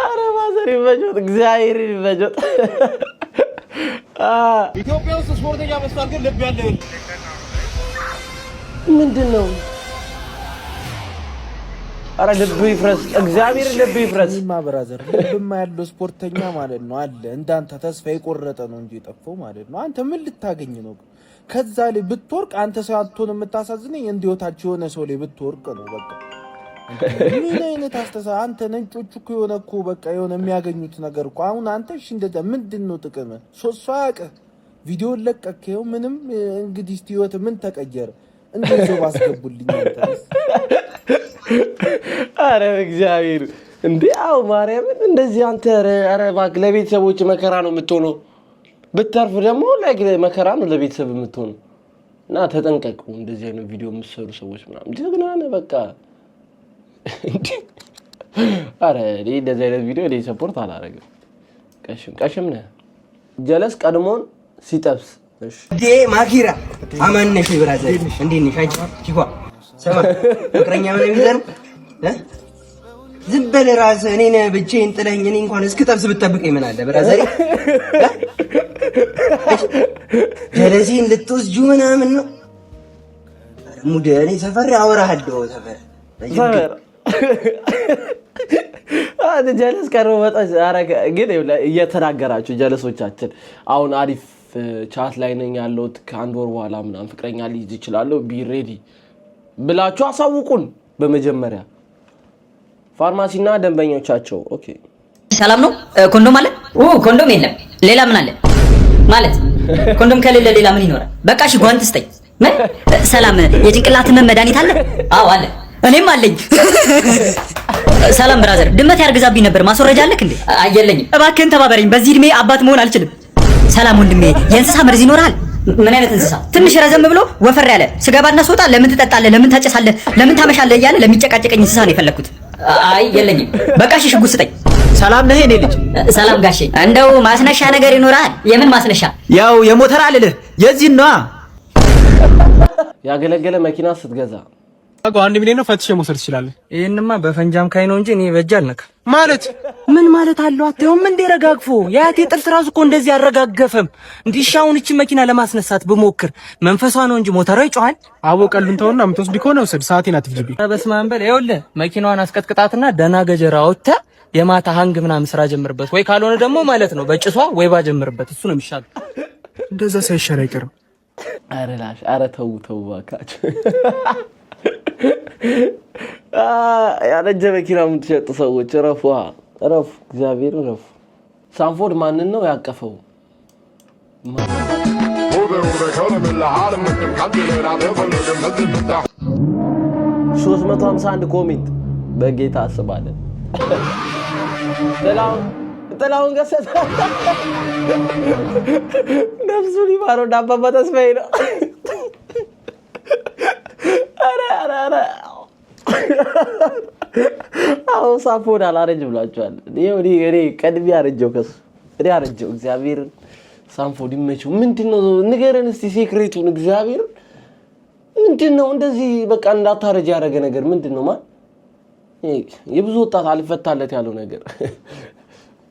አረ ማዘር ይበጆት እግዚአብሔር ይበጆት ኢትዮጵያ ውስጥ ስፖርተኛ መስፋት ግን ልብ ያለው ምንድነው አረ ልብ ይፍረስ እግዚአብሔር ልብ ይፍረስ ማብራዘር ልብማ ያለው ስፖርተኛ ማለት ነው አለ እንዳንተ ተስፋ የቆረጠ ነው እንጂ ጠፋው ማለት ነው አንተ ምን ልታገኝ ነው ከዛ ላይ ብትወርቅ አንተ ሳትሆን የምታሳዝነኝ እንዲወታቸው የሆነ ሰው ላይ ብትወርቅ ነው በቃ ምን አይነት አስተሳ አንተ ነጮቹ እኮ የሆነ እኮ በቃ የሆነ የሚያገኙት ነገር እኮ አሁን አንተ እሺ እንደዛ ምንድነው ጥቅም ሶስዋቅ ቪዲዮ ለቀቀው ምንም እንግዲህ እስቲ ህይወት ምን ተቀየረ እንደዚህ ባስገቡልኝ አንተ አረ እግዚአብሔር እንዴ አው ማርያምን እንደዚህ አንተ አረ ባክ ለቤተሰቦች መከራ ነው የምትሆነው ብትርፍ ደግሞ መከራ ነው ለቤተሰብ የምትሆነው እና ተጠንቀቁ እንደዚህ አይነት ቪዲዮ የምትሰሩ ሰዎች ምናምን ጀግና ነህ በቃ አረ እንደዚህ አይነት ቪዲዮ ላይ ሰፖርት አላረግም ቀሽም ነህ ጀለስ ቀድሞን ሲጠብስ እሺ ዴ ማኪራ አማነሽ ብራዘር እንዴ ነሽ አንቺ ቺኳ ሰማ ፍቅረኛ ምን ይዘር ዝም በል ራስህ እኔን ብቻዬን ጥለኝ እኔ እንኳን እስክጠብስ ብትጠብቀኝ ምን አለ ብራዘር ጀለሲን ልትወስጁ ምናምን ነው ሙደ እኔ ሰፈር አወራሃለሁ ሰፈር ጀለስ ቀርቦ መጣች አረጋ ግን እየተናገራችሁ ጀለሶቻችን አሁን አሪፍ ቻት ላይ ነኝ ያለሁት ከአንድ ወር በኋላ ምናምን ፍቅረኛ ሊይዝ ይችላል ቢ ሬዲ ብላችሁ አሳውቁን በመጀመሪያ ፋርማሲና ደንበኞቻቸው ኦኬ ሰላም ነው ኮንዶም አለ ኮንዶም የለም ሌላ ምን አለ ማለት ኮንዶም ከሌለ ሌላ ምን ይኖራል በቃ እሺ ጓንት ስጠኝ ምን ሰላም የጭንቅላት መድኃኒት አለ አዎ አለ እኔም አለኝ ሰላም ብራዘር ድመት ያርግዛብኝ ነበር ማስወረጃ አለክ እንዴ አየለኝም እባክህን ተባበረኝ በዚህ እድሜ አባት መሆን አልችልም ሰላም ወንድሜ የእንስሳ መርዝ ይኖራል ምን አይነት እንስሳ ትንሽ ረዘም ብሎ ወፈር ያለ ስጋባና ሶጣ ለምን ትጠጣለህ ለምን ታጨሳለህ ለምን ታመሻለህ እያለ ለሚጨቃጨቀኝ እንስሳ ነው የፈለኩት አይ የለኝም በቃ እሺ ሽጉጥ ስጠኝ ሰላም ነህ እኔ ልጅ ሰላም ጋሼ እንደው ማስነሻ ነገር ይኖራል የምን ማስነሻ ያው የሞተር አልልህ የዚህ ነው ያገለገለ መኪና ስትገዛ አጎ 1 ሚሊዮን ነው ፈትሽ መውሰድ ትችላለህ ይሄንማ በፈንጃም ካይ ነው እንጂ እኔ በእጅ አልነካ ማለት ምን ማለት አለው አትየውም እንደ ረጋግፎ ያቴ ጥርስ ራሱ እኮ እንደዚህ ያረጋገፈም እንዲሻውን እቺ መኪና ለማስነሳት ብሞክር መንፈሷ ነው እንጂ ሞተሯ ይጮሃል አቦ ቀሉን ተውና ምትወስድ ከሆነ ወሰድ ሰዓቴን አትፍጅብኝ በስመ አብ በል ይኸውልህ መኪናዋን አስቀጥቅጣትና ደና ገጀራ ወጣ የማታ ሃንግ ምናምን ስራ ጀምርበት ወይ ካልሆነ ደግሞ ማለት ነው በጭሷ ወይ ባጀምርበት እሱ ነው የሚሻለው እንደዛ ሳይሻል አይቀርም አረ ላሽ አረ ተው ባካችሁ ያለጀ መኪና የምትሸጡ ሰዎች ረፉ እግዚአብሔር ረፉ ሳንፎርድ ማንን ነው ያቀፈው 351 ኮሜንት በጌታ አስባለን። ጥላውን ገሰሰ ነፍሱን ይማረው አባባ ተስፋዬ ነው። አረ አሁን ሳፎን አላረጅ ብላችኋል። እኔ ቀድሜ አረጀው ከሱ እኔ አረጀው። እግዚአብሔርን ሳንፎ ዲመቸው ምንድነው ንገረን እስቲ ሴክሬቱን። እግዚአብሔር ምንድነው እንደዚህ በቃ እንዳታረጅ ያደረገ ነገር ምንድነው? ማን የብዙ ወጣት አልፈታለት ያለው ነገር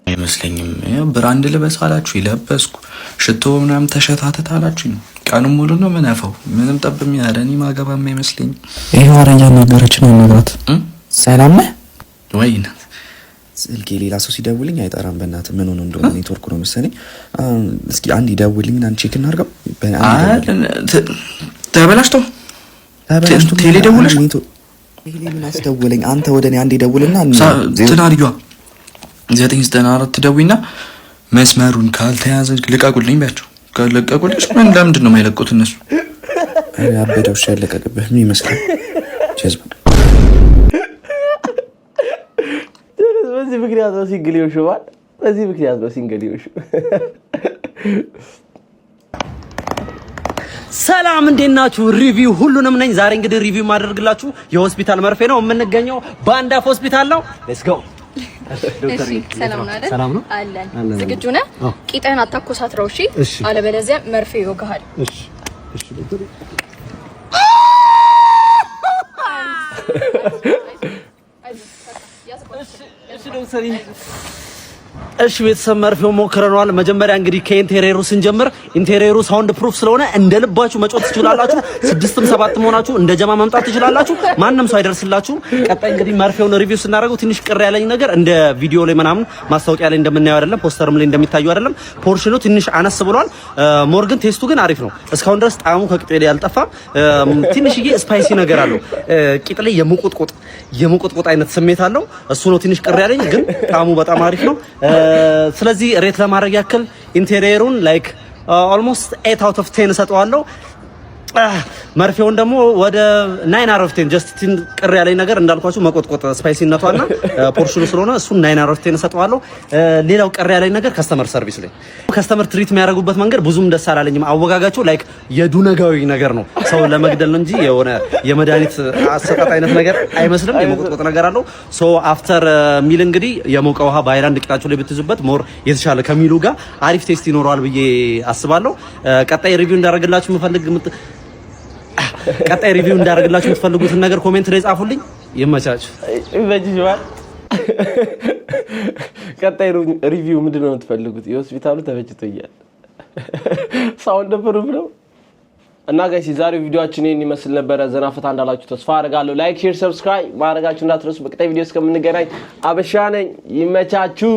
አይመስለኝም። ብራንድ ልበስ አላችሁ ይለበስኩ፣ ሽቶ ምናምን ተሸታተት አላችሁ ቀኑን ሙሉ ነው ምናፈው ምንም ጠብም ያለኝ ማገባም አይመስለኝ። ይሄ ወረኛ ነገረችን አነጋት ሰላም ነህ ወይ? ስልኬ ሌላ ሰው ሲደውልኝ አይጠራም። በእናትህ ምን ሆነ እንደሆነ ኔትወርክ ነው መሰለኝ። እስኪ አንድ ይደውልኝ አንቺ ቼክ እናድርገው። ተበላሽቶ ቴሌ ደውልሽ ቴሌ ምን አስደውለኝ አንተ ወደኔ አንድ ይደውልና ትናርዩዋ 994 ደውይና መስመሩን ካልተያዘ ልቀቁልኝ ቢያቸው። ካልለቀቁልሽ ምን ለምንድን ነው የማይለቁት እነሱ? አበደው ያለቀቅብህ ምን ይመስላል? ጀዝባ በዚህ ምክንያት ነው ሲንግል ይወሽዋል። በዚህ ምክንያት ነው ሲንግል ይወሽ። ሰላም እንዴት ናችሁ? ሪቪው ሁሉንም ነኝ። ዛሬ እንግዲህ ሪቪው ማድረግላችሁ የሆስፒታል መርፌ ነው። የምንገኘው ባንዳፍ ሆስፒታል ነው። ሌትስ ጎ። እሺ ሰላም ነው አይደል? ሰላም ነው አለን። ዝግጁ ነህ? ቂጥህን አታኮሳትረው እሺ? አለበለዚያ መርፌ ይወጋሃል። እሺ ዶክተር። እሺ ቤተሰብ መርፌው ሞክረናል። መጀመሪያ እንግዲህ ከኢንቴሪየሩ ስንጀምር ኢንቴሪየሩ ሳውንድ ፕሩፍ ስለሆነ እንደልባችሁ መጮት ትችላላችሁ። 6ም 7ም ሆናችሁ እንደ ጀማ መምጣት ትችላላችሁ። ማንንም ሰው አይደርስላችሁም። ቀጣይ እንግዲህ መርፌውን ሪቪው ስናደርገው ትንሽ ቅር ያለኝ ነገር እንደ ቪዲዮ ላይ ምናምን ማስታወቂያ ላይ እንደምናየው አይደለም፣ ፖስተርም ላይ እንደሚታየው አይደለም። ፖርሽኑ ትንሽ አነስ ብሏል። ሞር ግን ቴስቱ ግን አሪፍ ነው። እስካሁን ድረስ ጣዕሙ ከቂጤ ላይ አልጠፋም። ትንሽዬ ስፓይሲ ነገር አለው። ቂጥ ላይ የሙቁጥቁጥ አይነት ስሜት አለው። እሱ ነው ትንሽ ቅር ያለኝ፣ ግን ጣዕሙ በጣም አሪፍ ነው። ስለዚህ ሬት ለማድረግ ያክል ኢንቴሪየሩን ላይክ ኦልሞስት 8 out of 10 ሰጠዋለሁ። መርፌውን ደግሞ ወደ 9 out of 10 ጀስት ቅር ያለኝ ነገር እንዳልኳችሁ መቆጥቆጥ ስፓይሲነቷና ፖርሽኑ ስለሆነ እሱን 9 out of 10 ሰጠዋለሁ። ሌላው ቅር ያለኝ ነገር ከስተመር ሰርቪስ ላይ ከስተመር ትሪት የሚያደርጉበት መንገድ ብዙም ደስ አላለኝም። አወጋጋቸው ላይክ የዱነጋዊ ነገር ነው፣ ሰው ለመግደል ነው እንጂ የሆነ የመድኃኒት አሰጣጥ አይነት ነገር አይመስልም። የመቆጥቆጥ ነገር አለው። ሶ አፍተር ሚል እንግዲህ የሞቀ ውሃ በአይላንድ ቂጣችሁ ላይ ብትይዙበት ሞር የተሻለ ከሚሉ ጋር አሪፍ ቴስት ይኖረዋል ብዬ አስባለሁ። ቀጣይ ሪቪው እንዳደርግላችሁ የምትፈልጉትን ነገር ኮሜንት ላይ ጻፉልኝ። ይመቻችሁ። ይበጅዋል። ቀጣይ ሪቪው ምንድነው የምትፈልጉት? የሆስፒታሉ ተበጅቶኛል። ሳውንድ ፕሩፍ ነው እና ጋይስ የዛሬው ቪዲዮአችን ይሄን ይመስል ነበር። ዘና ፈታ እንዳላችሁ ተስፋ አደርጋለሁ። ላይክ፣ ሼር፣ ሰብስክራይብ ማድረጋችሁ እንዳትረሱ። በቀጣይ ቪዲዮ እስከምንገናኝ አበሻ ነኝ። ይመቻችሁ።